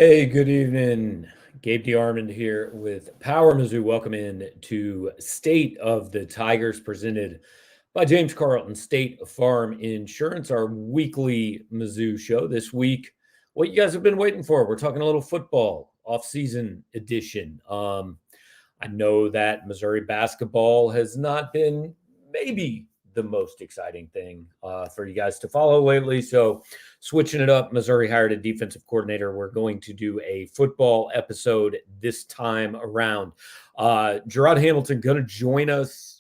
Hey, good evening. Gabe DeArmond here with Power Mizzou. Welcome in to State of the Tigers, presented by James Carlton State Farm Insurance, our weekly Mizzou show. This week, what you guys have been waiting for. We're talking a little football, off-season edition. I know that Missouri basketball has not been maybe the most exciting thing for you guys to follow lately. So switching it up, Missouri hired a defensive coordinator. We're going to do a football episode this time around. Jarod Hamilton going to join us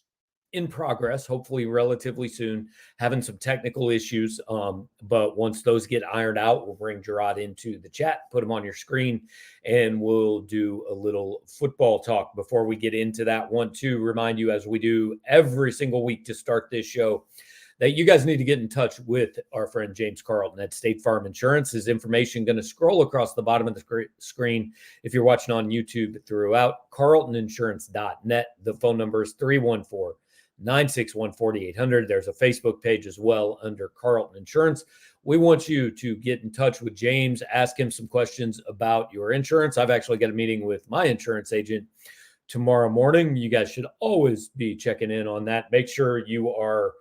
in progress, hopefully relatively soon, having some technical issues. But once those get ironed out, we'll bring Jarod into the chat, put him on your screen, and we'll do a little football talk. Before we get into that, want to remind you, as we do every single week to start this show, that you guys need to get in touch with our friend James Carlton at State Farm Insurance. His information going to scroll across the bottom of the screen if you're watching on YouTube throughout. CarltonInsurance.net. The phone number is 314-961-4800. There's a Facebook page as well under Carlton Insurance. We want you to get in touch with James, ask him some questions about your insurance. I've actually got a meeting with my insurance agent tomorrow morning. You guys should always be checking in on that. Make sure you are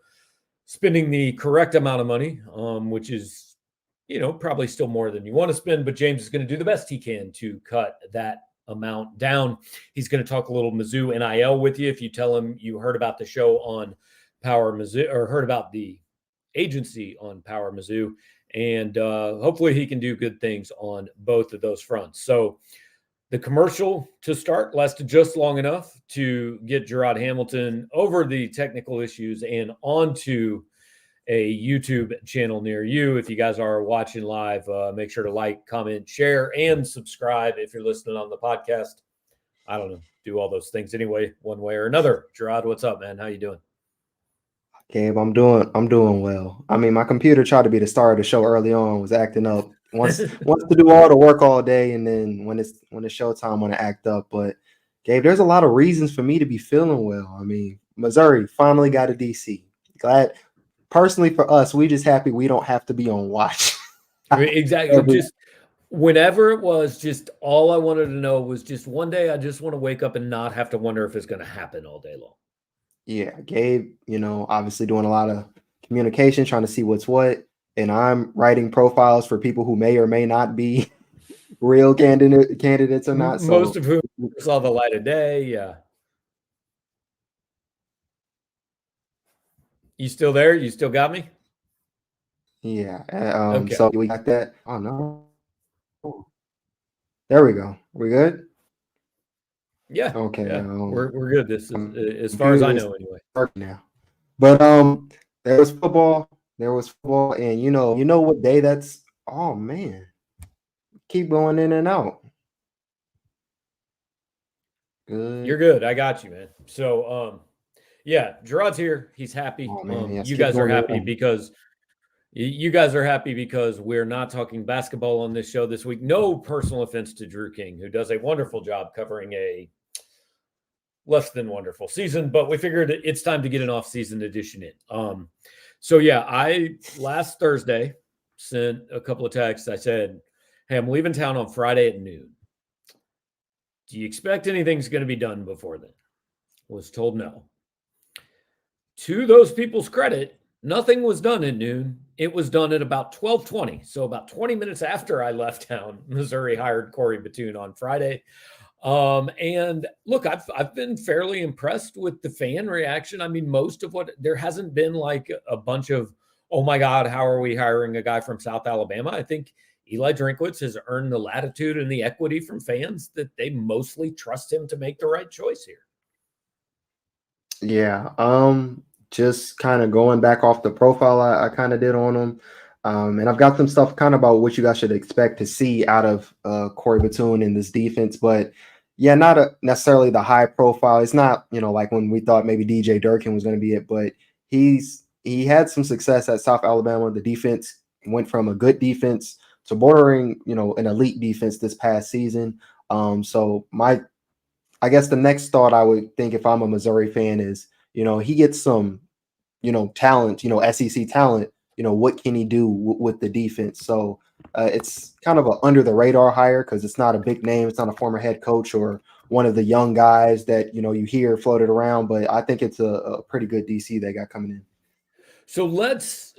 spending the correct amount of money, which is, probably still more than you want to spend, but James is going to do the best he can to cut that amount down. He's going to talk a little Mizzou NIL with you. If you tell him you heard about the show on Power Mizzou, or heard about the agency on Power Mizzou, and hopefully he can do good things on both of those fronts. So the commercial to start lasted just long enough to get Jarod Hamilton over the technical issues and onto a YouTube channel near you. If you guys are watching live, make sure to like, comment, share, and subscribe. If you're listening on the podcast, I don't know, do all those things anyway, one way or another. Jarod, what's up, man? How you doing? Gabe, I'm doing well. I mean, my computer tried to be the star of the show early on, was acting up. Wants to do all the work all day, and then when it's showtime, want to act up. But Gabe, there's a lot of reasons for me to be feeling well. I mean, Missouri finally got a DC. Glad, personally for us, we just happy we don't have to be on watch. Exactly. Just whenever it was, just all I wanted to know was just one day I just want to wake up and not have to wonder if it's going to happen all day long. Yeah, Gabe, obviously doing a lot of communication, trying to see what's what. And I'm writing profiles for people who may or may not be real candidates or not. Most of whom saw the light of day. Yeah. You still there? You still got me? Yeah. Okay. So we got that. Oh, no. There we go. We good? Yeah. Okay. Yeah. We're good. This is as far as I know anyway. Now. But there was football. And you know what day that's. Oh man. Keep going in and out. Good. You're good. I got you, man. So yeah, Jarod's here. He's happy. Oh, man, yes, you guys are happy because we're not talking basketball on this show this week. No personal offense to Drew King, who does a wonderful job covering a less than wonderful season, but we figured it's time to get an off-season edition in. So yeah, I last Thursday sent a couple of texts. I said, hey, I'm leaving town on Friday at noon. Do you expect anything's going to be done before then? Was told no. To those people's credit, nothing was done at noon. It was done at about 12:20. So about 20 minutes after I left town, Missouri hired Corey Batoon on Friday. And look, I've been fairly impressed with the fan reaction. I mean, there hasn't been like a bunch of, oh my God, how are we hiring a guy from South Alabama? I think Eli Drinkwitz has earned the latitude and the equity from fans that they mostly trust him to make the right choice here. Yeah. Just kind of going back off the profile I kind of did on him. And I've got some stuff kind of about what you guys should expect to see out of Corey Batoon in this defense. But yeah, not necessarily the high profile. It's not, like when we thought maybe DJ Durkin was going to be it, but he had some success at South Alabama. The defense went from a good defense to bordering, an elite defense this past season. So I guess the next thought I would think if I'm a Missouri fan is, he gets some, talent, SEC talent. What can he do with the defense? So It's kind of an under the radar hire because it's not a big name. It's not a former head coach or one of the young guys that you hear floated around. But I think it's a pretty good DC they got coming in. So let's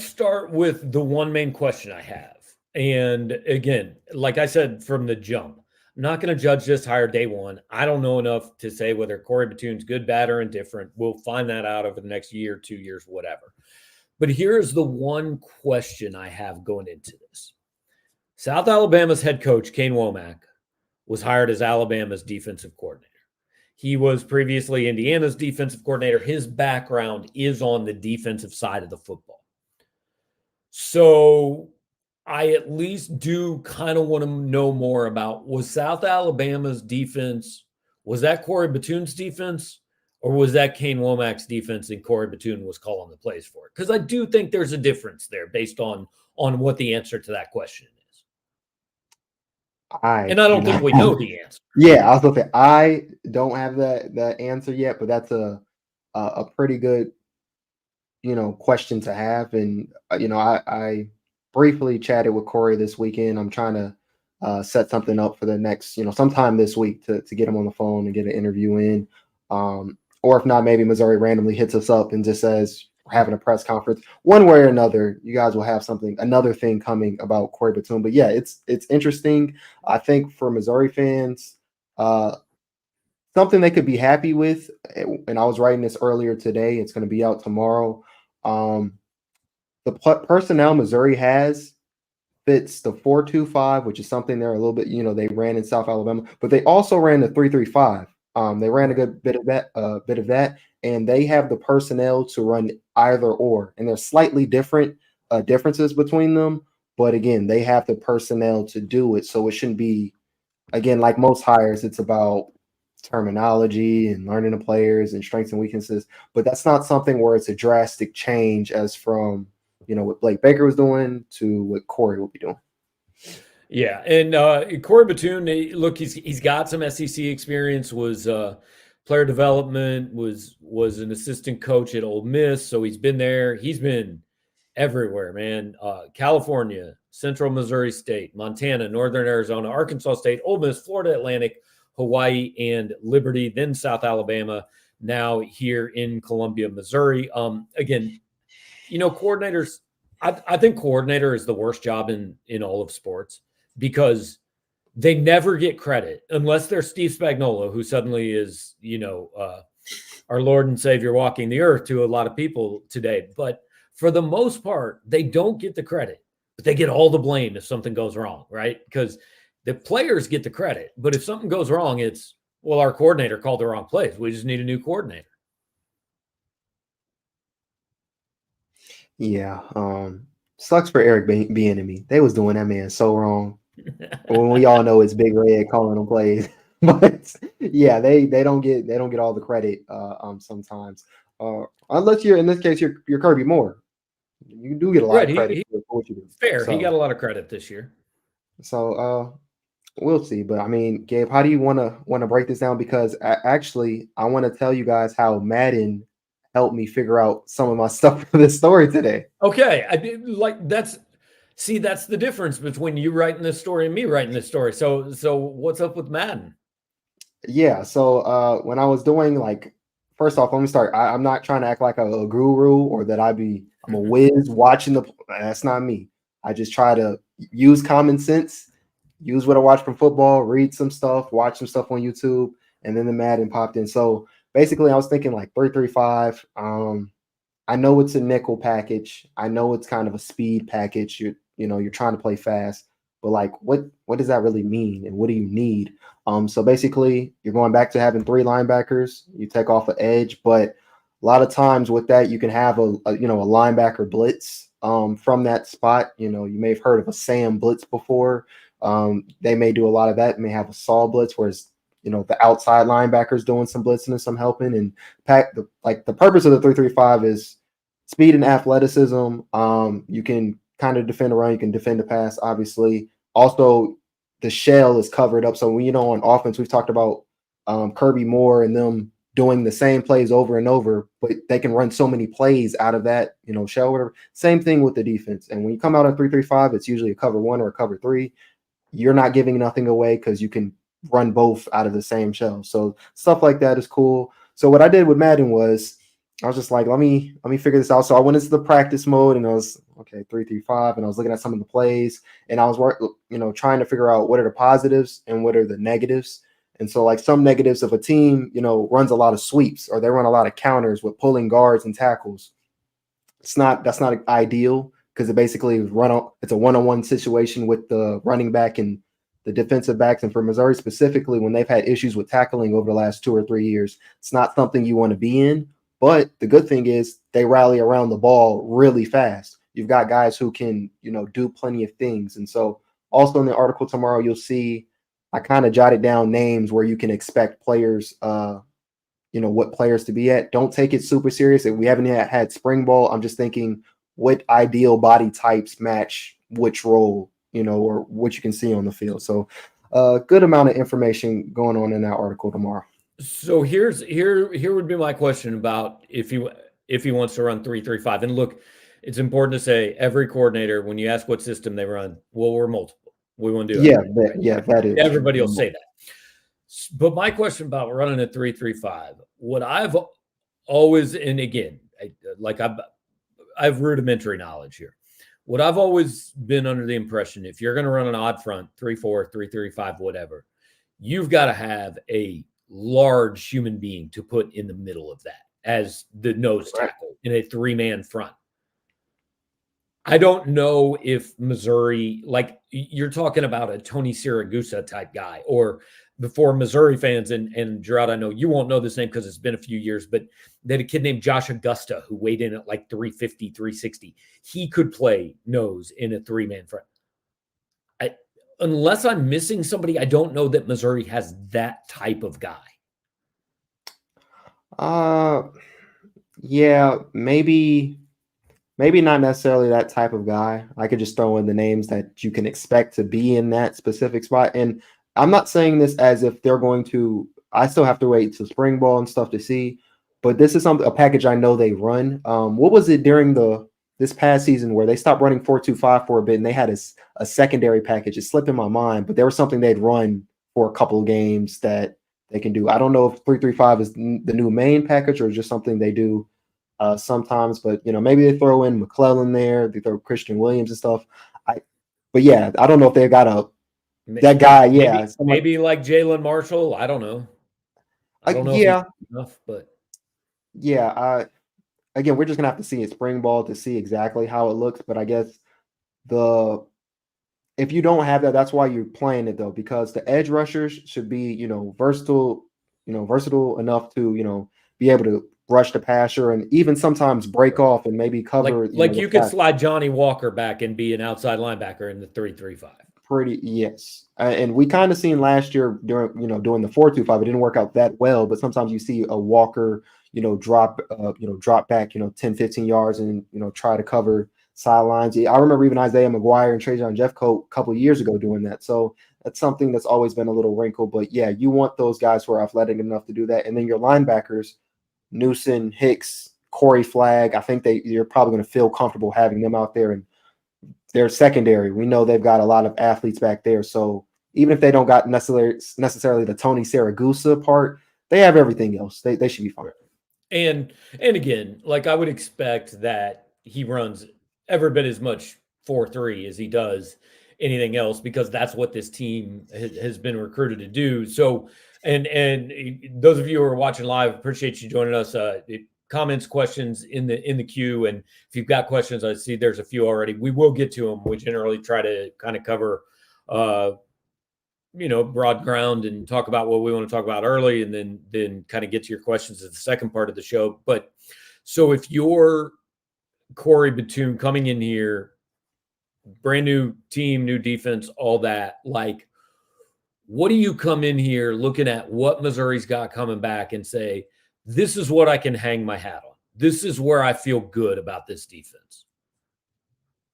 start with the one main question I have. And again, like I said from the jump, I'm not going to judge this hire day one. I don't know enough to say whether Corey Batoon's good, bad, or indifferent. We'll find that out over the next year, 2 years, whatever. But here's the one question I have going into this. South Alabama's head coach, Kane Womack, was hired as Alabama's defensive coordinator. He was previously Indiana's defensive coordinator. His background is on the defensive side of the football. So I at least do kind of want to know more about, was South Alabama's defense, was that Corey Batoon's defense, or was that Kane Womack's defense and Corey Batoon was calling the plays for it? Because I do think there's a difference there based on what the answer to that question is. And I don't think we know the answer. Yeah, I was going to say, I don't have that answer yet, but that's a pretty good, question to have. And, I briefly chatted with Corey this weekend. I'm trying to set something up for the next, sometime this week to get him on the phone and get an interview in. Or if not, maybe Missouri randomly hits us up and just says, we're having a press conference. One way or another, you guys will have another thing coming about Corey Batoon. But yeah, it's interesting. I think for Missouri fans, something they could be happy with. And I was writing this earlier today. It's going to be out tomorrow. The personnel Missouri has fits the 4-2-5, which is something they're a little bit, they ran in South Alabama, but they also ran the 3-3-5. They ran a good bit of that, and they have the personnel to run either or. And there's slightly different differences between them, but again, they have the personnel to do it. So it shouldn't be, again, like most hires, it's about terminology and learning the players and strengths and weaknesses. But that's not something where it's a drastic change as from what Blake Baker was doing to what Corey will be doing. Yeah, and Corey Batoon, look, he's got some SEC experience. Was player development, was an assistant coach at Ole Miss, so he's been there. He's been everywhere, man. California, Central Missouri State, Montana, Northern Arizona, Arkansas State, Ole Miss, Florida Atlantic, Hawaii, and Liberty. Then South Alabama. Now here in Columbia, Missouri. Again, coordinators. I think coordinator is the worst job in all of sports, because they never get credit unless they're Steve Spagnuolo, who suddenly is, our Lord and Savior walking the earth to a lot of people today. But for the most part, they don't get the credit, but they get all the blame if something goes wrong, right? Because the players get the credit, but if something goes wrong, it's, well, our coordinator called the wrong plays. We just need a new coordinator. Yeah. Sucks for Eric Bieniemy. They was doing that man so wrong. When we all know it's Big Red calling them plays. But yeah, they don't get all the credit sometimes. Unless you're, in this case, you're Kirby Moore. You do get a lot of credit for what you do. Fair. So, he got a lot of credit this year. So we'll see. But I mean, Gabe, how do you want to break this down? Because actually, I want to tell you guys how Madden helped me figure out some of my stuff for this story today. Okay. That's the difference between you writing this story and me writing this story. So what's up with Madden? Yeah. So when I was doing, first off, let me start. I'm not trying to act like a guru or that I'm a whiz watching that's not me. I just try to use common sense, use what I watch from football, read some stuff, watch some stuff on YouTube, and then the Madden popped in. So basically, I was thinking 3-3-5. I know it's a nickel package. I know it's kind of a speed package. You're trying to play fast, but what does that really mean, and what do you need? So basically, you're going back to having 3 linebackers. You take off an edge, but a lot of times with that, you can have a linebacker blitz from that spot. You may have heard of a Sam blitz before. They may do a lot of that. May have a Saul blitz, whereas the outside linebackers doing some blitzing and some helping. And the purpose of the 3-3-5 is speed and athleticism. You can kind of defend a run, you can defend the pass, obviously. Also, the shell is covered up. So when on offense, we've talked about Kirby Moore and them doing the same plays over and over, but they can run so many plays out of that, shell, whatever. Same thing with the defense. And when you come out at 3-3-5, it's usually a cover 1 or a cover 3. You're not giving nothing away because you can run both out of the same shell. So stuff like that is cool. So what I did with Madden was I was just like, let me figure this out. So I went into the practice mode and I was 3-3-5, and I was looking at some of the plays, and I was trying to figure out what are the positives and what are the negatives. And so like some negatives of a team, runs a lot of sweeps, or they run a lot of counters with pulling guards and tackles. That's not ideal because it basically it's a one-on-one situation with the running back and the defensive backs. And for Missouri specifically, when they've had issues with tackling over the last 2 or 3 years, it's not something you want to be in. But the good thing is they rally around the ball really fast. You've got guys who can, do plenty of things. And so also in the article tomorrow, you'll see I kind of jotted down names where you can expect players, what players to be at. Don't take it super serious. If we haven't yet had spring ball, I'm just thinking what ideal body types match which role, or what you can see on the field. So good amount of information going on in that article tomorrow. So here would be my question about if he wants to run 3-3-5. And look, it's important to say every coordinator, when you ask what system they run, well, we're multiple. We want to do it. That is. Everybody will say that. But my question about running a 3-3-5, what I've always, and again, I have rudimentary knowledge here. What I've always been under the impression, if you're going to run an odd front, 3-4, 3-3-5, whatever, you've got to have a large human being to put in the middle of that as the nose tackle in a 3-man front. I don't know if Missouri, like you're talking about a Tony Siragusa type guy, or before Missouri fans, and Jarod, I know you won't know this name because it's been a few years, but they had a kid named Josh Augusta who weighed in at like 350, 360. He could play nose in a 3-man front. Unless I'm missing somebody, I don't know that Missouri has that type of guy. Yeah, maybe not necessarily that type of guy. I could just throw in the names that you can expect to be in that specific spot. And I'm not saying this as if they're going to, I still have to wait to spring ball and stuff to see, but this is a package I know they run. What was it during this past season where they stopped running 4-2-5 for a bit and they had a secondary package? It slipped in my mind, but there was something they'd run for a couple of games that they can do. I don't know if 3-3-5 is the new main package or just something they do sometimes, but maybe they throw in McClellan there, they throw Christian Williams and stuff. But yeah, I don't know if they got that guy. Yeah, maybe like Jalen Marshall. I don't know. I don't know. If he's enough, but yeah. Again, we're just gonna have to see it spring ball to see exactly how it looks. But I guess if you don't have that, that's why you're playing it though, because the edge rushers should be versatile enough to be able to rush the passer and even sometimes break off and maybe cover. Like you could slide Johnny Walker back and be an outside linebacker in the 3-3-5. Yes. And we kind of seen last year during the 4-2-5, it didn't work out that well, but sometimes you see a Walker, drop back, 10, 15 yards and, try to cover sidelines. I remember even Isaiah McGuire and Trajan Jeffcoat a couple of years ago doing that. So that's something that's always been a little wrinkle, but yeah, you want those guys who are athletic enough to do that. And then your linebackers, Newsom, Hicks, Corey Flagg, I think you're probably going to feel comfortable having them out there. And their secondary, we know they've got a lot of athletes back there. So even if they don't got necessarily the Tony Siragusa part, they have everything else. They should be fine. And again, like I would expect that he runs every bit as much 4-3 as he does anything else, because that's what this team has been recruited to do. So, and those of you who are watching live, appreciate you joining us. Comments, questions in the queue, and if you've got questions, I see there's a few already. We will get to them. We generally try to kind of cover, broad ground and talk about what we want to talk about early, and then kind of get to your questions at the second part of the show. But so if you're Corey Batoon coming in here, brand new team, new defense, all that, like, what do you come in here looking at what Missouri's got coming back and say, this is what I can hang my hat on. This is where I feel good about this defense.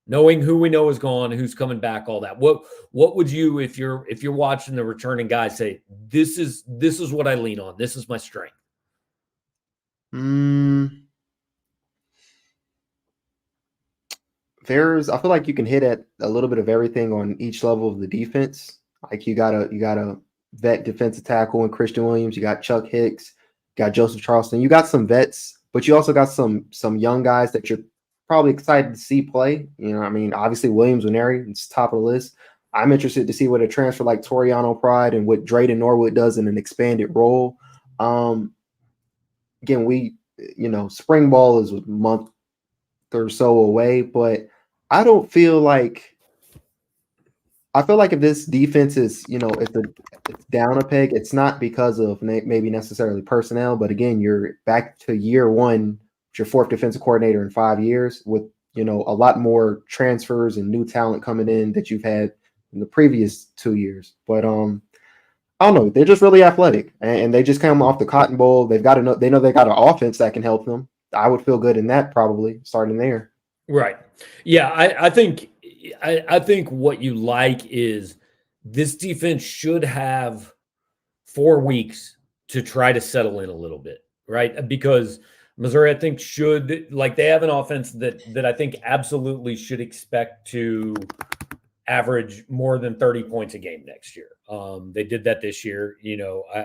Knowing who we know is gone, who's coming back, all that. What would you, if you're watching the returning guys, say, this is what I lean on. This is my strength. Mm, I feel like you can hit at a little bit of everything on each level of the defense. Like you got a vet defensive tackle in Christian Williams. You got Chuck Hicks. You got Joseph Charleston. You got some vets, but you also got some young guys that you're probably excited to see play. You know, I mean, obviously Williams Nwaneri, it's top of the list. I'm interested to see what a transfer like Toriano Pride and what Drayden Norwood does in an expanded role. Um, Again, spring ball is a month or so away, but I don't feel like I feel like if this defense is, it's down a peg, it's not because of maybe necessarily personnel, but again, you're back to year one, with your fourth defensive coordinator in 5 years with, a lot more transfers and new talent coming in that you've had in the previous 2 years. But I don't know, they're just really athletic and they just come off the Cotton Bowl. They know they got an offense that can help them. I would feel good in that probably starting there. Right. Yeah, I think what you like is this defense should have 4 weeks to try to settle in a little bit, right? Because Missouri, I think, they have an offense that I think absolutely should expect to average more than 30 points a game next year. They did that this year.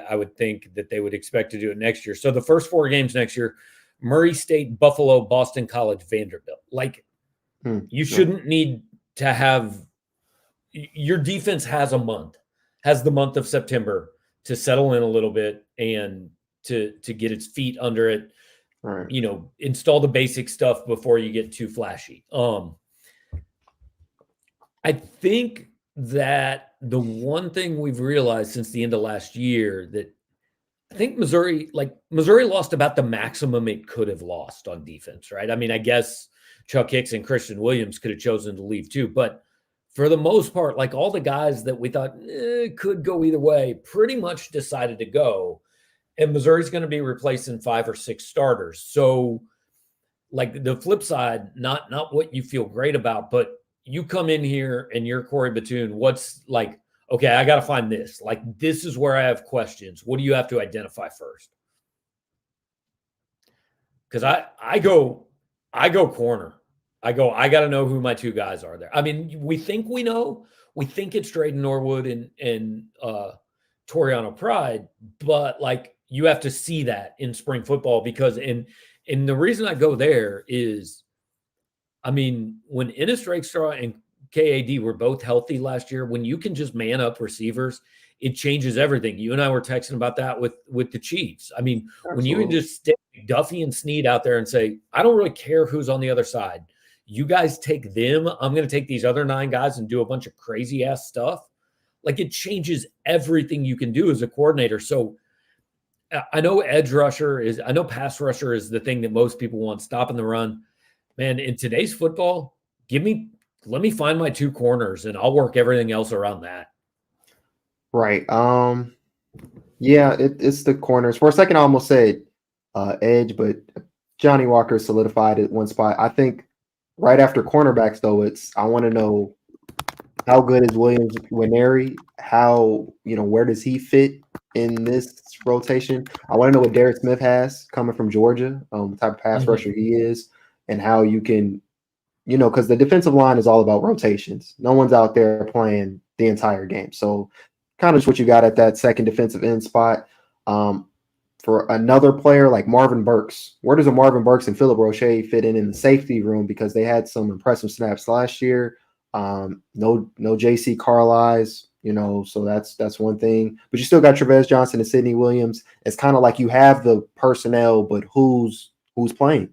I would think that they would expect to do it next year. So the first 4 games next year, Murray State, Buffalo, Boston College, Vanderbilt. You shouldn't need to have your defense has the month of September to settle in a little bit and to get its feet under it. Right. Install the basic stuff before you get too flashy. I think that the one thing we've realized since the end of last year that I think Missouri lost about the maximum it could have lost on defense, right? I mean, I guess Chuck Hicks and Christian Williams could have chosen to leave too, but for the most part, all the guys that we thought could go either way pretty much decided to go. And Missouri's going to be replacing 5 or 6 starters. So, the flip side, not what you feel great about, but you come in here and you're Corey Batoon. What's okay, I got to find this. This is where I have questions. What do you have to identify first? Because I go corner. I got to know who my 2 guys are there. I mean, we think we know. We think it's Drayden Norwood and Toriano Pride, but you have to see that in spring football because and the reason I go there is, I mean, when Ennis Rakestraw and KAD were both healthy last year, when you can just man up receivers, it changes everything. You and I were texting about that with the Chiefs. I mean, Absolutely. When you can just stick Duffy and Snead out there and say, I don't really care who's on the other side. You guys take them. I'm going to take these other 9 guys and do a bunch of crazy ass stuff. It changes everything you can do as a coordinator. So I know pass rusher is the thing that most people want, stopping the run. Man, in today's football, let me find my 2 corners and I'll work everything else around that. Right. Yeah, it's the corners. For a second, I almost said edge, but Johnny Walker solidified at one spot. I think right after cornerbacks, though, I want to know how good is Williams Nwaneri? Where does he fit in this rotation? I want to know what Derek Smith has coming from Georgia, the type of pass rusher he is, and how you can, because the defensive line is all about rotations. No one's out there playing the entire game. So kind of what you got at that second defensive end spot. For another player like Marvin Burks, where does a Marvin Burks and Philip Roche fit in the safety room? Because they had some impressive snaps last year. No JC Carlisle, so that's one thing. But you still got Trevez Johnson and Sidney Williams. It's kind of like you have the personnel, but who's playing?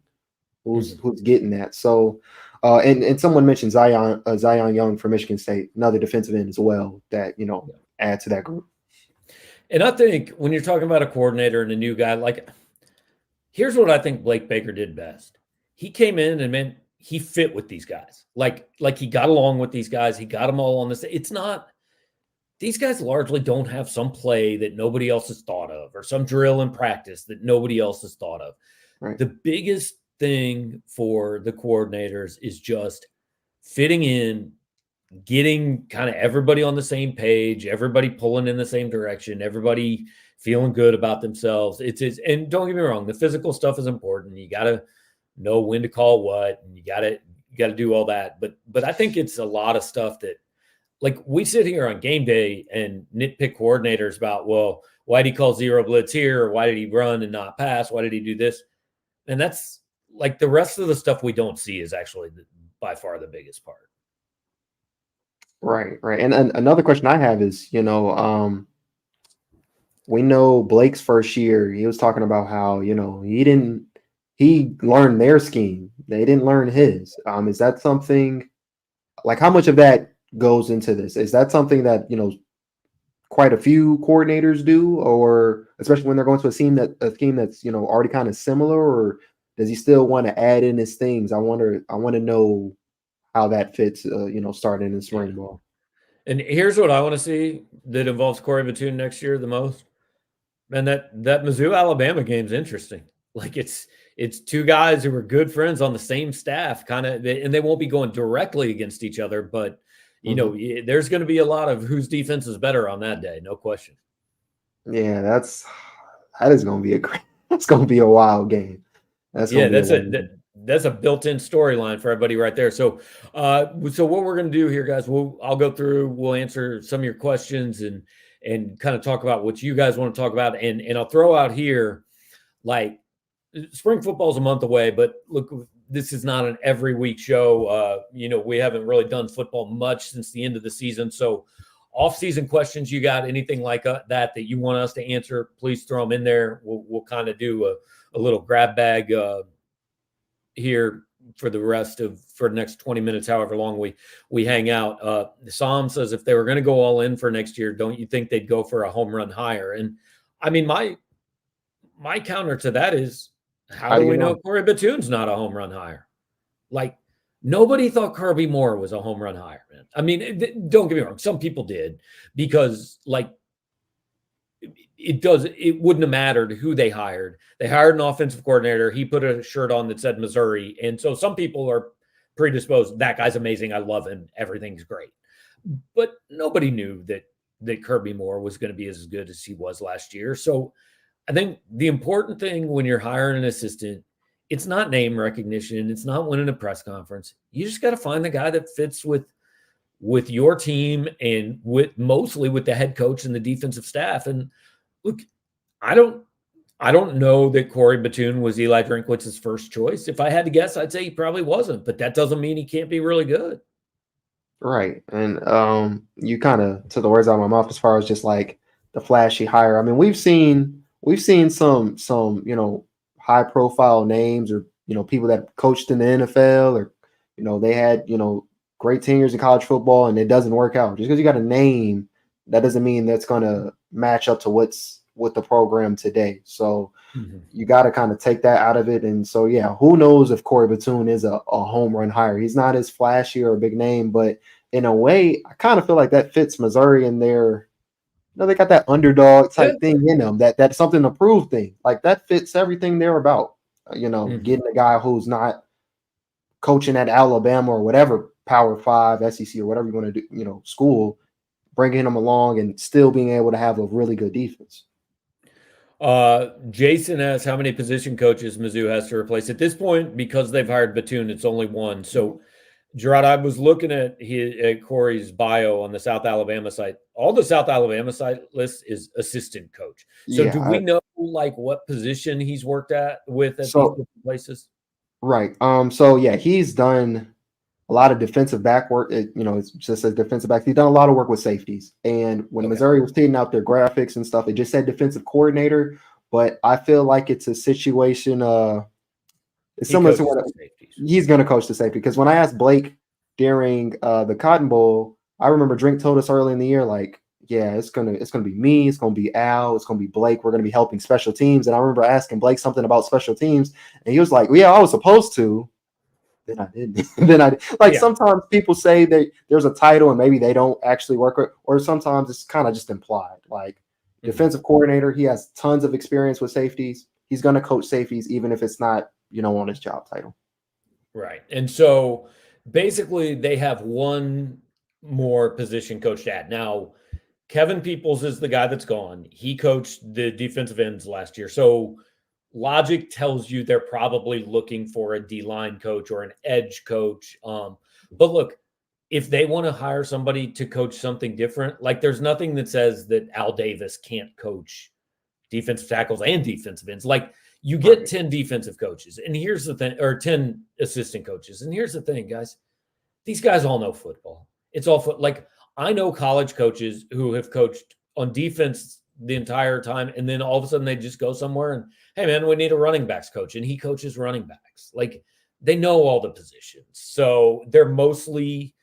Who's getting that? So and someone mentioned Zion Young from Michigan State, another defensive end as well that, add to that group. And I think when you're talking about a coordinator and a new guy, here's what I think Blake Baker did best. He came in and he fit with these guys. He got along with these guys. He got them all on this. It's not, these guys largely don't have some play that nobody else has thought of or some drill in practice that nobody else has thought of. Right. The biggest thing for the coordinators is just fitting in, getting kind of everybody on the same page, everybody pulling in the same direction, everybody feeling good about themselves. And don't get me wrong, the physical stuff is important. You got to know when to call what, and you got to do all that. But I think it's a lot of stuff that, like, we sit here on game day and nitpick coordinators about, well, why did he call zero blitz here? Or why did he run and not pass? Why did he do this? And that's like the rest of the stuff we don't see is actually by far the biggest part. Right, right. And another question I have is, we know Blake's first year, he was talking about how, he learned their scheme. They didn't learn his. Is that something, like, how much of that goes into this? Is that something that, quite a few coordinators do, or especially when they're going to a scheme that's, already kind of similar, or does he still want to add in his things? I want to know how that fits, starting in spring ball. And here's what I want to see that involves Corey Batoon next year the most. Man, that Mizzou Alabama game's interesting. Like, it's two guys who were good friends on the same staff, kind of, and they won't be going directly against each other, but there's going to be a lot of whose defense is better on that day, no question. Yeah, that is going to be that's going to be a wild game. That's a built-in storyline for everybody right there. So what we're going to do here, guys, I'll go through, we'll answer some of your questions and kind of talk about what you guys want to talk about. And I'll throw out here, like, spring football is a month away, but look, this is not an every week show. We haven't really done football much since the end of the season. So off-season questions, you got anything like that you want us to answer, please throw them in there. We'll kind of do a little grab bag here for the next 20 minutes, however long we hang out. Sam says, if they were going to go all in for next year, don't you think they'd go for a home run hire? And I mean, my counter to that is, how do we know Corey Batoon's not a home run hire? Like, nobody thought Kirby Moore was a home run hire, man. I mean, don't get me wrong. Some people did, because, like, it wouldn't have mattered who they hired. They hired an offensive coordinator. He put a shirt on that said Missouri. And so some people are predisposed. That guy's amazing. I love him. Everything's great. But nobody knew that Kirby Moore was going to be as good as he was last year. So I think the important thing when you're hiring an assistant, it's not name recognition. It's not winning a press conference. You just got to find the guy that fits with your team and mostly with the head coach and the defensive staff. And look, I don't know that Corey Batoon was Eli Drinkwitz's first choice. If I had to guess, I'd say he probably wasn't, but that doesn't mean he can't be really good. Right. And you kind of took the words out of my mouth as far as just like the flashy hire. I mean, we've seen some high profile names, or people that coached in the NFL, or they had great tenures in college football, and it doesn't work out. Just because you got a name, that doesn't mean that's going to match up to what's with the program today. So you got to kind of take that out of it. And so, yeah, who knows if Corey Batoon is a home run hire? He's not as flashy or a big name, but in a way, I kind of feel like that fits Missouri in their, they got that underdog type thing in them, that's something to prove thing. Like, that fits everything they're about. Getting a guy who's not coaching at Alabama or whatever Power 5, SEC, or whatever you want to do, school, bringing him along and still being able to have a really good defense. Jason asks how many position coaches Mizzou has to replace at this point. Because they've hired Batoon, it's only one. So, Jarod, I was looking at Corey's bio on the South Alabama site. All the South Alabama site list is assistant coach. So do we know, like, what position he's worked at these different places? Right. So yeah, he's done a lot of defensive back work. It just says defensive backs. He's done a lot of work with safeties. And when Missouri was tweeting out their graphics and stuff, it just said defensive coordinator. But I feel like it's a situation. It's similar to what he's going to coach the safety. Because when I asked Blake during the Cotton Bowl, I remember Drink told us early in the year, like, yeah, it's gonna be me, it's gonna be Al, it's gonna be Blake. We're gonna be helping special teams. And I remember asking Blake something about special teams, and he was like, well, yeah, I was supposed to. Then I didn't. Sometimes people say that there's a title and maybe they don't actually work, or sometimes it's kind of just implied. Like, defensive coordinator, he has tons of experience with safeties. He's gonna coach safeties even if it's not, on his job title. Right. And so basically they have one more position coached at. Now, Kevin Peoples is the guy that's gone. He coached the defensive ends last year. So logic tells you they're probably looking for a D-line coach or an edge coach. But look, if they want to hire somebody to coach something different, like there's nothing that says that Al Davis can't coach defensive tackles and defensive ends. Like you get 10 defensive coaches. And here's the thing, or 10 assistant coaches. And here's the thing, guys. These guys all know football. It's all like I know college coaches who have coached on defense the entire time, and then all of a sudden they just go somewhere and, hey, man, we need a running backs coach, and he coaches running backs. Like they know all the positions. So they're mostly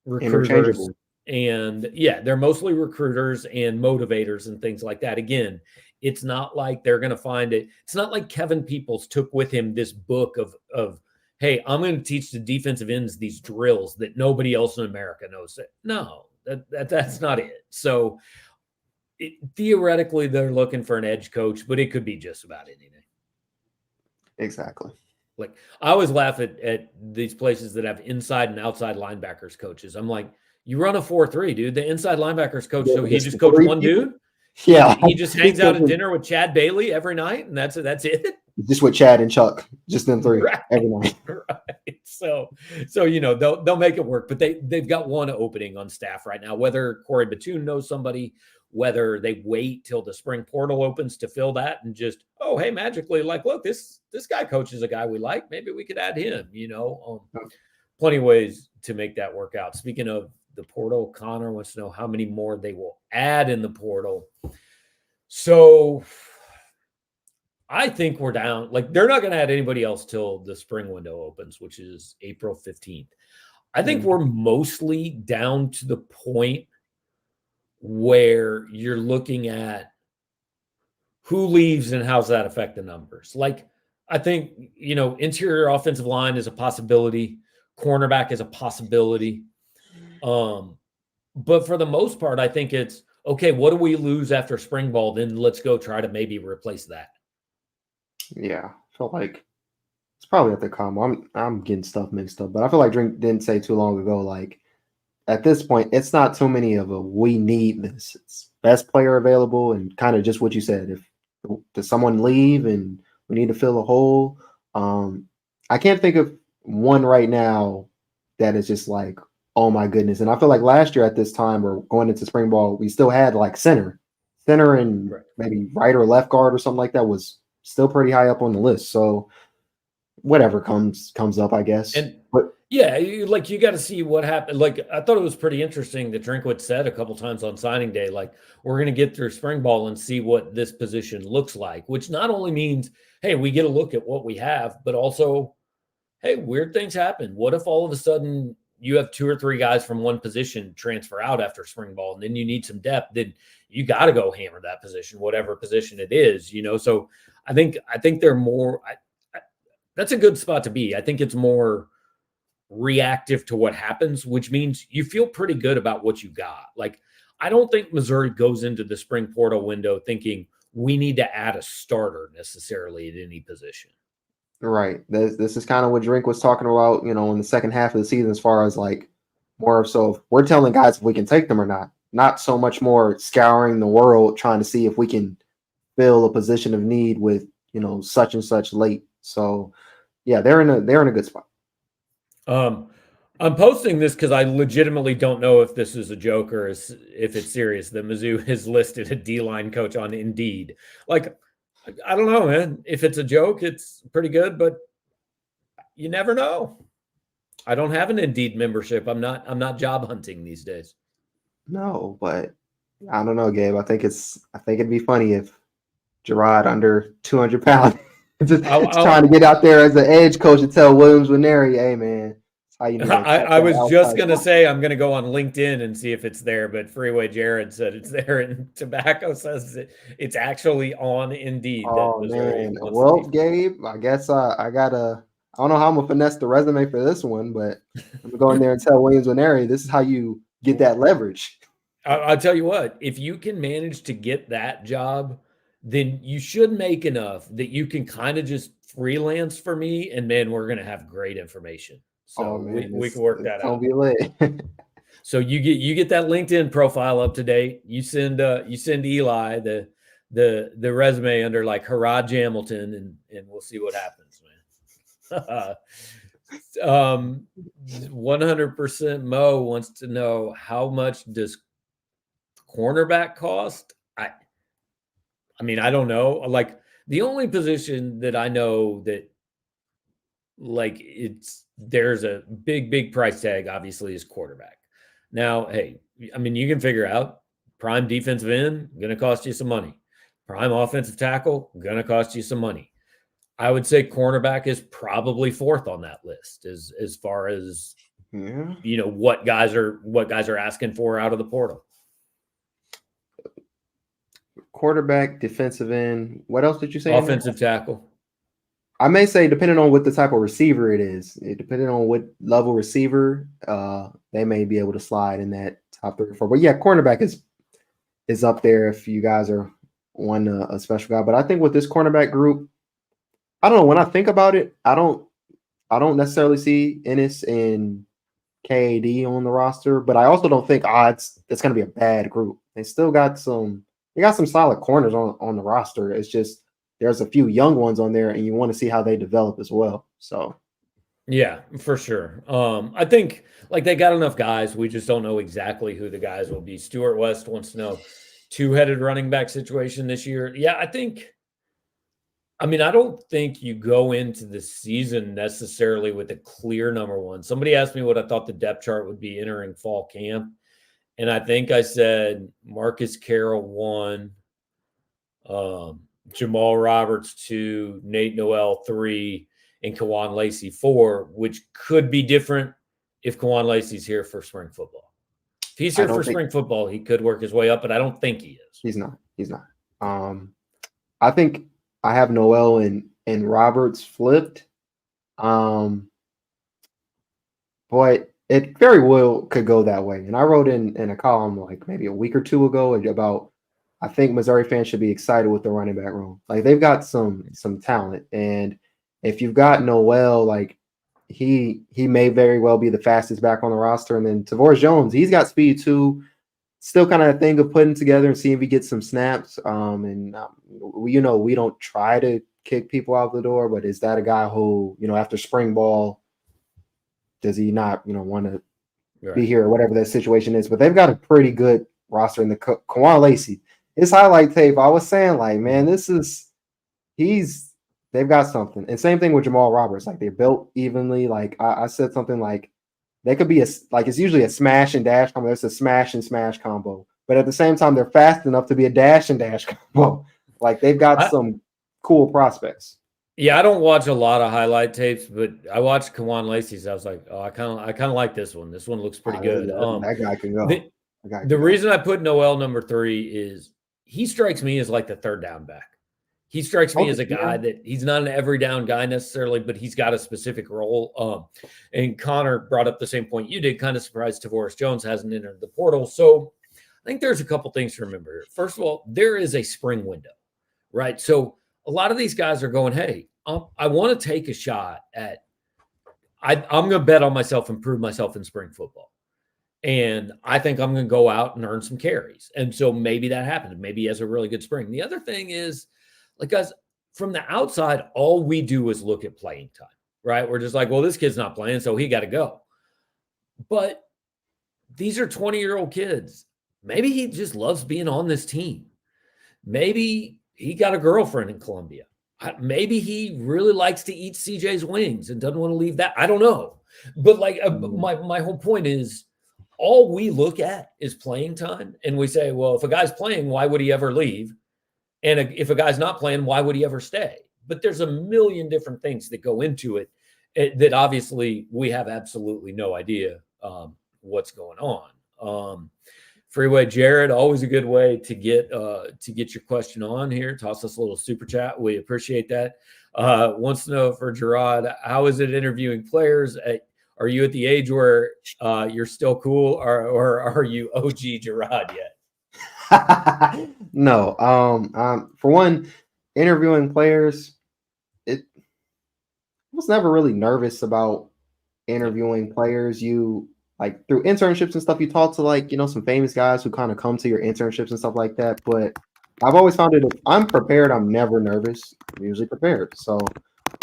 recruiters. And they're mostly recruiters and motivators and things like that. Again, it's not like they're going to find it. It's not like Kevin Peoples took with him this book of hey, I'm going to teach the defensive ends these drills that nobody else in America knows. No, that's not it. So theoretically, they're looking for an edge coach, but it could be just about anything. Exactly. Like I always laugh at these places that have inside and outside linebackers coaches. I'm like, you run a 4-3, dude. The inside linebackers coach, so he just coached one dude. Yeah, he just hangs out at dinner with Chad Bailey every night, and that's it. Just with Chad and Chuck, just them three every night. Right. So they'll make it work, but they've got one opening on staff right now. Whether Corey Batoon knows somebody, whether they wait till the spring portal opens to fill that, and just hey, magically, like, look, this guy coaches a guy we like. Maybe we could add him. Plenty of ways to make that work out. Speaking of the portal, Connor wants to know how many more they will add in the portal. So I think we're down. Like they're not going to add anybody else till the spring window opens, which is April 15th. I think we're mostly down to the point where you're looking at who leaves and how's that affect the numbers. Like I think, interior offensive line is a possibility. Cornerback is a possibility. But for the most part, I think it's okay. What do we lose after spring ball? Then let's go try to maybe replace that. Yeah, I feel like it's probably at the combo. I'm getting stuff mixed up, but I feel like Drink didn't say too long ago. Like at this point, it's not too many of a we need this. It's best player available, and kind of just what you said. If does someone leave and we need to fill a hole, I can't think of one right now that is just like, oh my goodness. And I feel like last year at this time or going into spring ball, we still had like center and maybe right or left guard or something like that was still pretty high up on the list. So whatever comes up, I guess. But you got to see what happened. Like I thought it was pretty interesting that Drinkwitz said a couple times on signing day, like we're going to get through spring ball and see what this position looks like, which not only means, hey, we get a look at what we have, but also, hey, weird things happen. What if all of a sudden you have 2 or 3 guys from one position transfer out after spring ball, and then you need some depth? Then you got to go hammer that position, whatever position it is, So I think they're more. That's a good spot to be. I think it's more reactive to what happens, which means you feel pretty good about what you got. Like I don't think Missouri goes into the spring portal window thinking we need to add a starter necessarily at any position. Right. This is kind of what Drink was talking about, in the second half of the season, as far as like more so we're telling guys if we can take them or not so much more scouring the world, trying to see if we can fill a position of need with, such and such late. So yeah, they're in a good spot. I'm posting this because I legitimately don't know if this is a joke or if it's serious. The Mizzou has listed a D-line coach on Indeed. Like, I don't know, man. If it's a joke, it's pretty good, but you never know. I don't have an Indeed membership. I'm not job hunting these days. No, but I don't know, Gabe. I think it'd be funny if Jarod under 200 pounds just trying to get out there as an edge coach and tell Williams Winery, hey man, how you I was just gonna say I'm gonna go on LinkedIn and see if it's there, but Freeway Jarod said it's there, and Tobacco says it's actually on Indeed. Oh man, well, Gabe, I guess I don't know how I'm gonna finesse the resume for this one, but I'm gonna go in there and tell Williams Winery this is how you get that leverage. I'll tell you what, if you can manage to get that job, then you should make enough that you can kind of just freelance for me, and man, we're gonna have great information. So we can work that out. Be lit. So you get that LinkedIn profile up to date. You send Eli the resume under like Harrod Jamilton, and we'll see what happens, man. 100% Mo wants to know, how much does cornerback cost? I mean, I don't know. Like, the only position that I know that, like, there's a big price tag, obviously, is quarterback. Now, hey, I mean, you can figure out prime defensive end, going to cost you some money. Prime offensive tackle, going to cost you some money. I would say cornerback is probably fourth on that list as far as what guys are asking for out of the portal. Quarterback, defensive end. What else did you say? Offensive tackle. I may say, depending on what the type of receiver it is, depending on what level receiver, they may be able to slide in that top 3 or 4. But yeah, cornerback is up there if you guys are on a special guy. But I think with this cornerback group, I don't know. When I think about it, I don't necessarily see Ennis and KAD on the roster, but I also don't think it's going to be a bad group. They still got some solid corners on the roster. It's just there's a few young ones on there, and you want to see how they develop as well. So, yeah, for sure. I think like they got enough guys. We just don't know exactly who the guys will be. Stuart West wants to know two-headed running back situation this year. Yeah, I mean, I don't think you go into the season necessarily with a clear number one. Somebody asked me what I thought the depth chart would be entering fall camp, and I think I said Marcus Carroll 1, Jamal Roberts 2, Nate Noel 3, and Kawan Lacey 4, which could be different if Kawan Lacey's here for spring football. If he's here for spring football, he could work his way up, but I don't think he is. He's not. I think I have Noel and Roberts flipped. But it very well could go that way. And I wrote in a column like maybe a week or two ago about, I think Missouri fans should be excited with the running back room. Like, they've got some talent. And if you've got Noel, like, he may very well be the fastest back on the roster. And then Tavoris Jones, he's got speed too. Still kind of a thing of putting together and seeing if he gets some snaps. We don't try to kick people out the door, but is that a guy who, after spring ball, does he not, want to be here or whatever that situation is? But they've got a pretty good roster in the Kawan Lacey. His highlight tape, I was saying, like, man, they've got something. And same thing with Jamal Roberts. Like, they're built evenly. Like, I said something like, they could be it's usually a smash and dash combo. It's a smash and smash combo. But at the same time, they're fast enough to be a dash and dash combo. Like, they've got some cool prospects. Yeah, I don't watch a lot of highlight tapes, but I watched Kawan Lacey's. I was like, oh, I kind of like this one. This one looks pretty good. That guy can go. The reason I put Noel number 3 is he strikes me as like the third down back. He strikes me as a guy that he's not an every down guy necessarily, but he's got a specific role. And Connor brought up the same point you did. Kind of surprised Tavoris Jones hasn't entered the portal. So I think there's a couple things to remember. First of all, there is a spring window, right? So a lot of these guys are going, hey, I want to take a shot at I'm going to bet on myself and prove myself in spring football. And I think I'm going to go out and earn some carries. And so maybe that happens. Maybe he has a really good spring. The other thing is, like, guys, from the outside, all we do is look at playing time, right? We're just like, well, this kid's not playing, so he got to go. But these are 20-year-old kids. Maybe he just loves being on this team. Maybe he got a girlfriend in Columbia. Maybe he really likes to eat CJ's wings and doesn't want to leave that. I don't know. But like my whole point is, all we look at is playing time. And we say, well, if a guy's playing, why would he ever leave? And if a guy's not playing, why would he ever stay? But there's a million different things that go into it that obviously we have absolutely no idea what's going on. Freeway Jarod, always a good way to get your question on here. Toss us a little super chat. We appreciate that. Wants to know for Jarod, how is it interviewing players? Are you at the age where you're still cool, or are you OG Jarod yet? No. For one, interviewing players, I was never really nervous about interviewing players. You like through internships and stuff, you talk to like, some famous guys who kind of come to your internships and stuff like that. But I've always found it, if I'm prepared, I'm never nervous. I'm usually prepared. So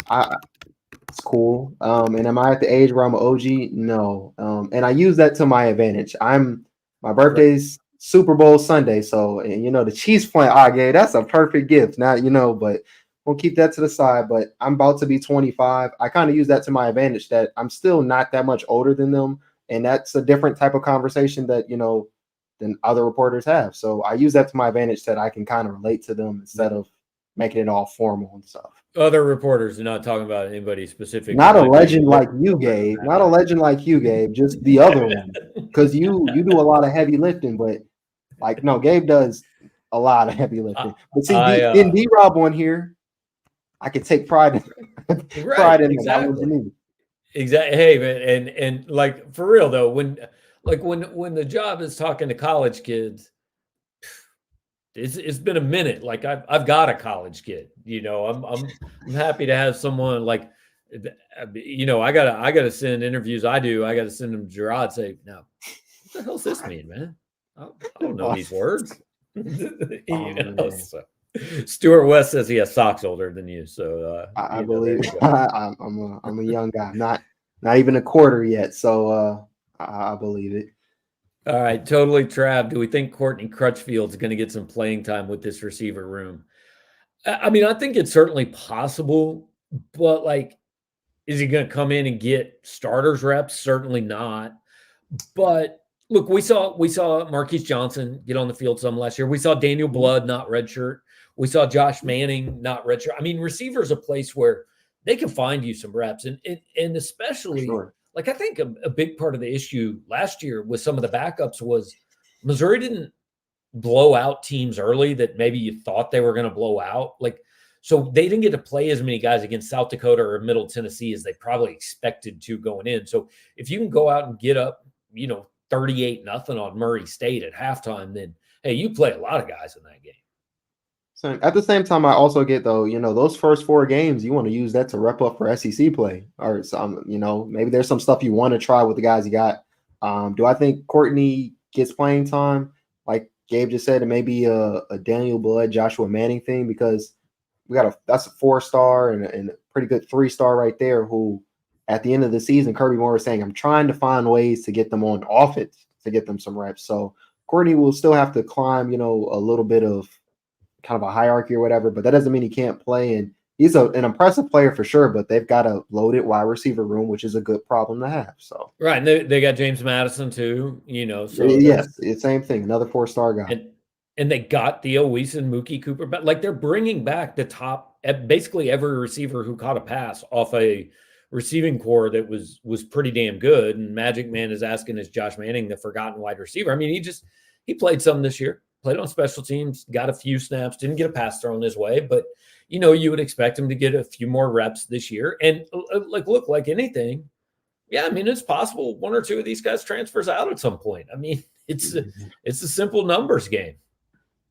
it's cool. And am I at the age where I'm an OG? No. And I use that to my advantage. My birthday's Super Bowl Sunday. So, and the Chiefs playing, Gabe, that's a perfect gift. Now, but we'll keep that to the side. But I'm about to be 25. I kind of use that to my advantage that I'm still not that much older than them. And that's a different type of conversation that, than other reporters have. So I use that to my advantage that I can kind of relate to them instead of making it all formal and stuff. Other reporters are not talking about anybody specific. Not a legend like you, Gabe. Not a legend like you, Gabe. Just the other one. Because you do a lot of heavy lifting, but no, Gabe does a lot of heavy lifting. But see, in D-Rob one here, I can take pride in exactly. Exactly. Hey, man, and like for real though, when the job is talking to college kids, it's been a minute. Like I've got a college kid, I'm happy to have someone like, I gotta send interviews. I gotta send them to Jarod, say, now, what the hell's this mean, man? I don't know these words. So. Stuart West says he has socks older than you, so I believe I'm a young guy, not even a quarter yet, so I believe it. All right, totally Trav. Do we think Courtney Crutchfield's going to get some playing time with this receiver room? I mean, I think it's certainly possible, but is he going to come in and get starters reps? Certainly not. But look, we saw Marquise Johnson get on the field some last year. We saw Daniel Blood not redshirt. We saw Josh Manning not redshirt. I mean, receiver's a place where they can find you some reps, and especially. Sure. I think a big part of the issue last year with some of the backups was Missouri didn't blow out teams early that maybe you thought they were going to blow out. So they didn't get to play as many guys against South Dakota or Middle Tennessee as they probably expected to going in. So if you can go out and get up, 38-0 on Murray State at halftime, then, hey, you play a lot of guys in that game. So at the same time, I also get though, those first 4 games, you want to use that to rep up for SEC play, or some, maybe there's some stuff you want to try with the guys you got. Do I think Courtney gets playing time, like Gabe just said, and maybe a Daniel Blood, Joshua Manning thing, because that's a 4-star and a pretty good 3-star right there. Who at the end of the season, Kirby Moore was saying, I'm trying to find ways to get them on offense to get them some reps. So Courtney will still have to climb, a little bit of kind of a hierarchy or whatever, but that doesn't mean he can't play. And he's an impressive player for sure, but they've got a loaded wide receiver room, which is a good problem to have. So right, and they got James Madison too, So yes, it's same thing, another 4-star guy. And they got Theo Weiss and Mookie Cooper, but they're bringing back the top, basically every receiver who caught a pass off a receiving core that was pretty damn good. And Magic Man is asking, is Josh Manning the forgotten wide receiver? I mean, he played some this year. Played on special teams, got a few snaps, didn't get a pass thrown his way, but you would expect him to get a few more reps this year. And look, like anything, yeah, I mean, it's possible 1 or 2 of these guys transfers out at some point. I mean, it's a simple numbers game.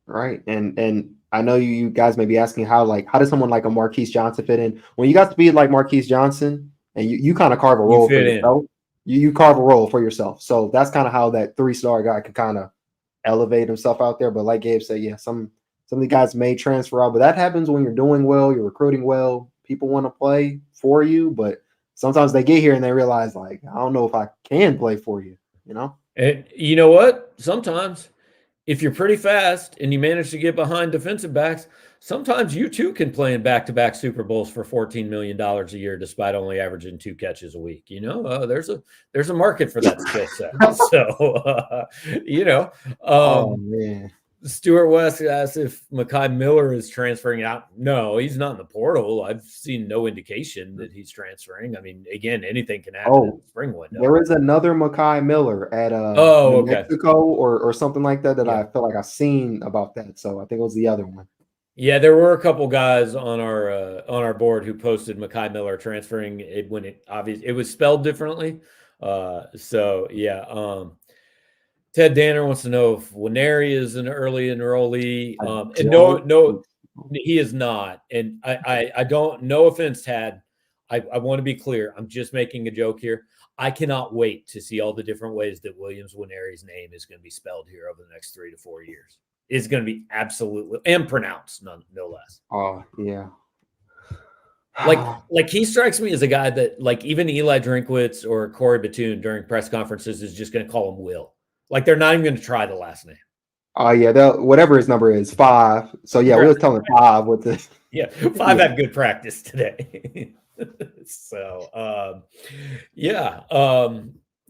Right. And I know you guys may be asking how does someone like a Marquise Johnson fit in? When you got to be like Marquise Johnson and you kind of carve a role for yourself, you carve a role for yourself. So that's kind of how that 3-star guy could kind of elevate himself out there. But like Gabe said, yeah, some of the guys may transfer out, but that happens when you're doing well, you're recruiting well, people want to play for you, but sometimes they get here and they realize I don't know if I can play for you, And you know what? Sometimes if you're pretty fast and you manage to get behind defensive backs, sometimes you too can play in back-to-back Super Bowls for $14 million a year, despite only averaging 2 catches a week. There's a market for that skill set. So, oh man. Stuart West asked if Mekhi Miller is transferring out. No, he's not in the portal. I've seen no indication that he's transferring. I mean, again, anything can happen in the spring window. There is another Mekhi Miller at Mexico or something like that I feel like I've seen about that. So I think it was the other one. Yeah, there were a couple guys on our board who posted Mekhi Miller transferring when it was spelled differently. So yeah. Ted Danner wants to know if Winery is an early enrollee. And no, he is not. And I don't. No offense, Tad. I want to be clear. I'm just making a joke here. I cannot wait to see all the different ways that Williams Nwaneri's name is going to be spelled here over the next 3 to 4 years. It's going to be absolutely and pronounced, no less. Oh yeah. Like he strikes me as a guy that like even Eli Drinkwitz or Corey Batoon during press conferences is just going to call him Will. Like they're not even going to try the last name. Oh yeah, whatever his number is, 5. So yeah, we were telling 5 with the 5 had good practice today. So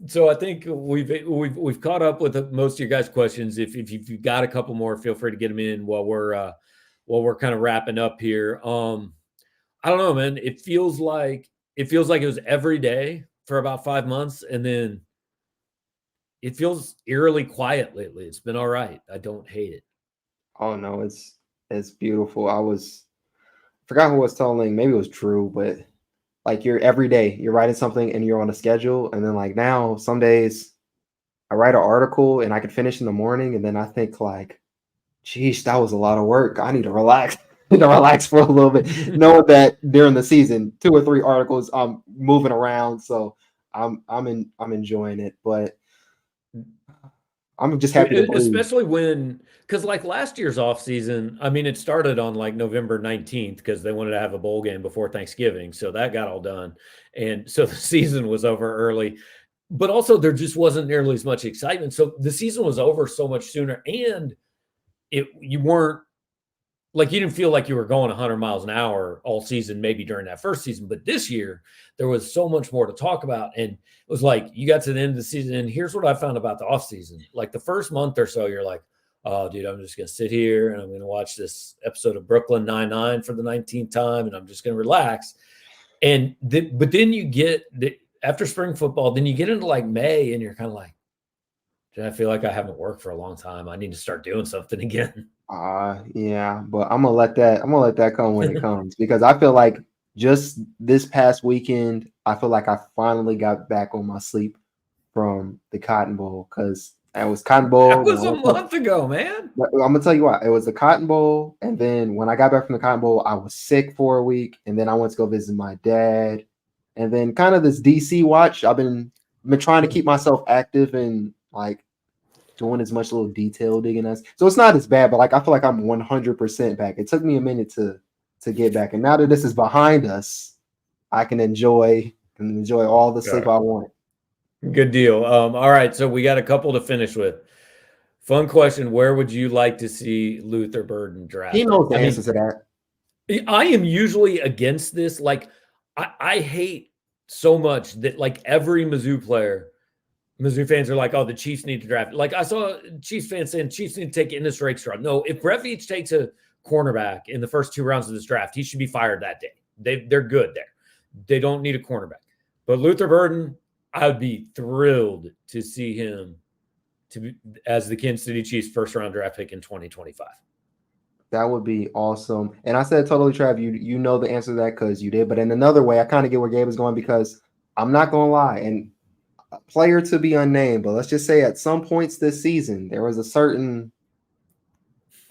so I think we've caught up with most of your guys' questions. If you've got a couple more, feel free to get them in while we're kind of wrapping up here. I don't know, man. It feels like it was every day for about 5 months, and then it feels eerily quiet lately. It's been all right. I don't hate it. Oh no, it's beautiful. I forgot who was telling, maybe it was Drew, but like you're every day you're writing something and you're on a schedule, and then like now some days I write an article and I could finish in the morning, and then I think like, geez, that was a lot of work. I need to relax. Relax for a little bit, knowing that during the season 2 or 3 articles I'm moving around, so I'm enjoying it, but I'm just happy to breathe. Especially because like last year's offseason, I mean, it started on like November 19th because they wanted to have a bowl game before Thanksgiving, so that got all done, and so the season was over early. But also there just wasn't nearly as much excitement, so the season was over so much sooner, and you weren't. Like you didn't feel like you were going 100 miles an hour all season, maybe during that first season. But this year, there was so much more to talk about. And it was like you got to the end of the season, and here's what I found about the offseason. Like the first month or so, you're like, oh, dude, I'm just going to sit here and I'm going to watch this episode of Brooklyn Nine-Nine for the 19th time, and I'm just going to relax. But then you get after spring football, then you get into like May, and you're kind of like, I feel like I haven't worked for a long time. I need to start doing something again. Yeah, but I'm gonna let that come when it comes, because I feel like just this past weekend, I feel like I finally got back on my sleep from the Cotton Bowl, because it was Cotton Bowl. That was a month ago, man. I'm gonna tell you what, it was the Cotton Bowl, and then when I got back from the Cotton Bowl, I was sick for a week, and then I went to go visit my dad, and then kind of this DC watch. I've been trying to keep myself active and like doing as much little detail digging as, so it's not as bad, but like I feel like I'm 100% back. It took me a minute to get back, and now that this is behind us, I can enjoy all the sleep I want. Good deal. All right, so we got a couple to finish with. Fun question: where would you like to see Luther Burden drafted? He knows the answer to that. I am usually against this. Like I hate so much that like every Mizzou fans are like, oh, the Chiefs need to draft. Like I saw Chiefs fans saying Chiefs need to take Ennis Rakestraw. No, if Brett Veach takes a cornerback in the first 2 rounds of this draft, he should be fired that day. They're good there. They don't need a cornerback. But Luther Burden, I would be thrilled to see him as the Kansas City Chiefs first round draft pick in 2025. That would be awesome. And I said totally, Trav, you know the answer to that because you did. But in another way, I kind of get where Gabe is going, because I'm not going to lie, and a player to be unnamed, but let's just say at some points this season, there was a certain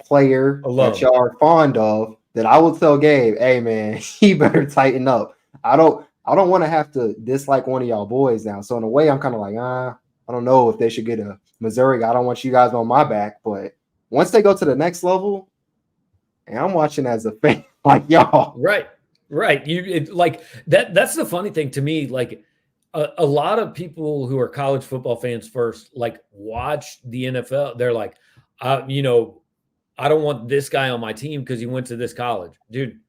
player that y'all are fond of that I will tell Gabe, hey man, he better tighten up. I don't want to have to dislike one of y'all boys now. So in a way, I'm kind of like, I don't know if they should get a Missouri guy. I don't want you guys on my back, but once they go to the next level, and I'm watching as a fan, like y'all. Right. Like that's the funny thing to me. Like a lot of people who are college football fans first, like watch the NFL. They're like, I don't want this guy on my team because he went to this college. Dude,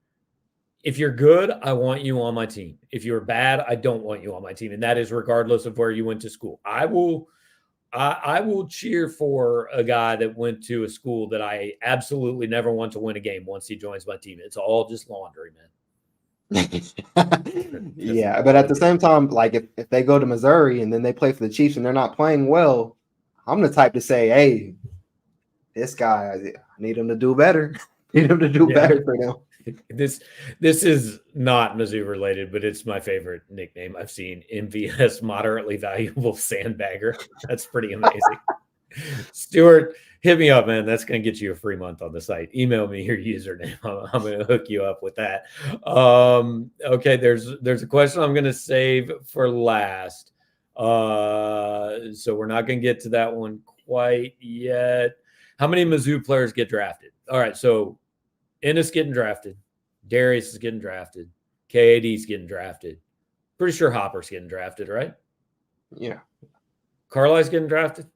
if you're good, I want you on my team. If you're bad, I don't want you on my team. And that is regardless of where you went to school. I will cheer for a guy that went to a school that I absolutely never want to win a game once he joins my team. It's all just laundry, man. Yeah, but at the same time, like if they go to Missouri and then they play for the Chiefs and they're not playing well, I'm the type to say, hey, this guy, I need him to do better. Better for them. This is not Mizzou related, but it's my favorite nickname I've seen. MVS, moderately valuable sandbagger. That's pretty amazing. Stuart, hit me up, man. That's going to get you a free month on the site. Email me your username. I'm going to hook you up with that. Okay, there's a question I'm going to save for last. So we're not going to get to that one quite yet. How many Mizzou players get drafted? All right, so Ennis getting drafted. Darius is getting drafted. KAD's getting drafted. Pretty sure Hopper's getting drafted, right? Yeah. Carly's getting drafted.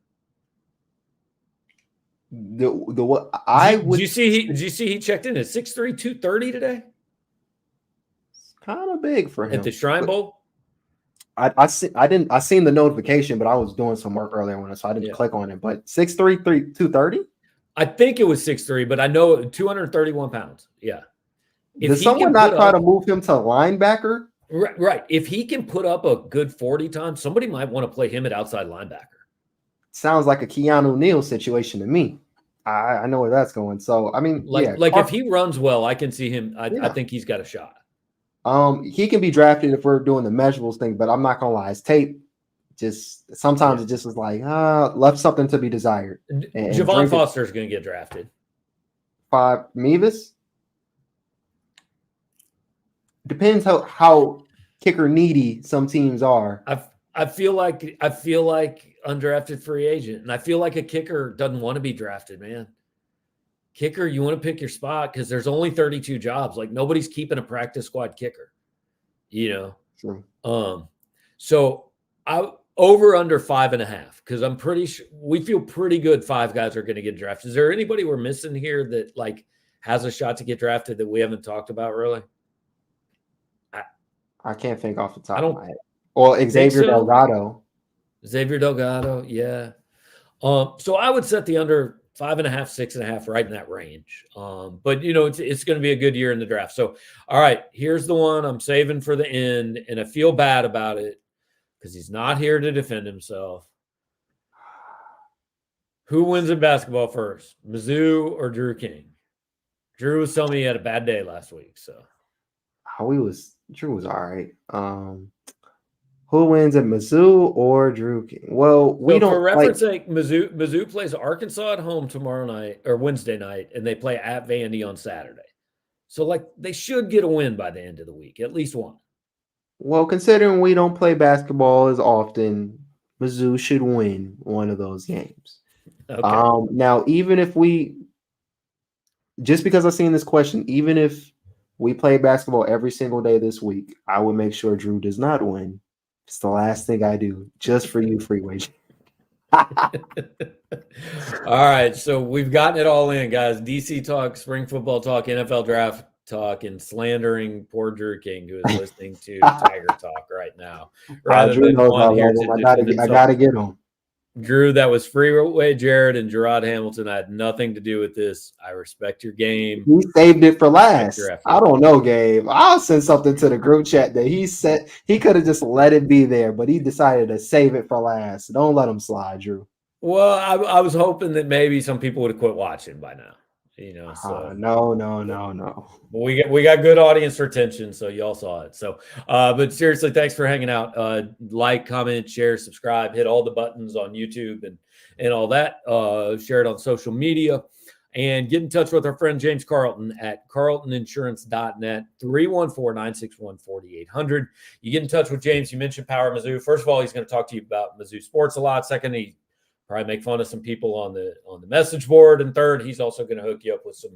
Did you see he checked in at 6'3", 230 today? It's kind of big for him at the Shrine Bowl. I seen the notification, but I was doing some work earlier on it, so I didn't click on it. But 6'3", 230. I think it was 6'3", but I know 231 pounds. Yeah. Does someone not try to move him to linebacker? Right. If he can put up a good 40 times, somebody might want to play him at outside linebacker. Sounds like a Keanu Neal situation to me. I know where that's going. So, I mean, if he runs well, I can see him. I think he's got a shot. He can be drafted if we're doing the measurables thing, but I'm not gonna lie, his tape just sometimes it just was like left something to be desired. And Javon Foster is going to get drafted. 5 Mevis. Depends how kicker needy some teams are. I feel like undrafted free agent, and I feel like a kicker doesn't want to be drafted, man. Kicker, you want to pick your spot because there's only 32 jobs. Like nobody's keeping a practice squad kicker, True. So I over under 5.5 because I'm pretty sure we feel pretty good 5 guys are going to get drafted. Is there anybody we're missing here that like has a shot to get drafted that we haven't talked about really? I can't think off the top of my head. Well, Xavier Delgado. Xavier Delgado, yeah. So I would set the under 5.5, 6.5, right in that range. But it's going to be a good year in the draft. So, all right, here's the one I'm saving for the end, and I feel bad about it because he's not here to defend himself. Who wins in basketball first, Mizzou or Drew King? Drew was telling me he had a bad day last week. So, Drew was all right. Who wins at Mizzou or Drew King? Well, for reference sake, Mizzou plays Arkansas at home tomorrow night or Wednesday night, and they play at Vandy on Saturday. So, they should get a win by the end of the week, at least one. Well, considering we don't play basketball as often, Mizzou should win one of those games. Okay. Now, even if just because I've seen this question, even if we play basketball every single day this week, I would make sure Drew does not win. It's the last thing I do just for you, Freeway. All right. So we've gotten it all in, guys. DC talk, spring football talk, NFL draft talk, and slandering poor Drew King, who is listening to Tiger talk right now. Rather than one here I got to get him. Drew, that was Freeway Jarod and Jarod Hamilton. I had nothing to do with this. I respect your game. He saved it for last. I don't know, Gabe. I'll send something to the group chat that he said he could have just let it be there, but he decided to save it for last. Don't let him slide, Drew. Well, I was hoping that maybe some people would have quit watching by now. So no. But we got good audience retention, so y'all saw it. So, but seriously, thanks for hanging out. Like, comment, share, subscribe, hit all the buttons on YouTube and all that. Share it on social media, and get in touch with our friend James Carlton at carltoninsurance.net, 314-961-4800. You get in touch with James. You mentioned Power Mizzou. First of all, he's going to talk to you about Mizzou sports a lot. Second, he probably make fun of some people on the message board. And third, he's also going to hook you up with some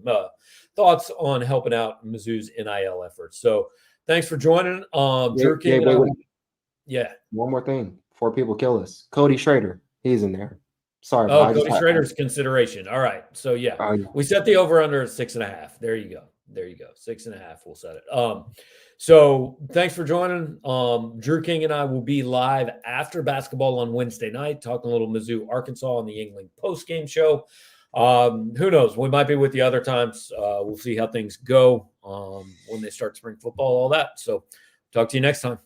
thoughts on helping out Mizzou's NIL efforts. So thanks for joining. Drew King. Yeah. One more thing before people kill us. Cody Schrader. He's in there. Sorry. Cody Schrader's consideration. All right. So yeah, we set the over under at 6.5. There you go. 6.5. We'll set it. So thanks for joining. Drew King and I will be live after basketball on Wednesday night, talking a little Mizzou, Arkansas on the Yingling post-game show. Who knows? We might be with you other times. We'll see how things go when they start spring football, all that. So talk to you next time.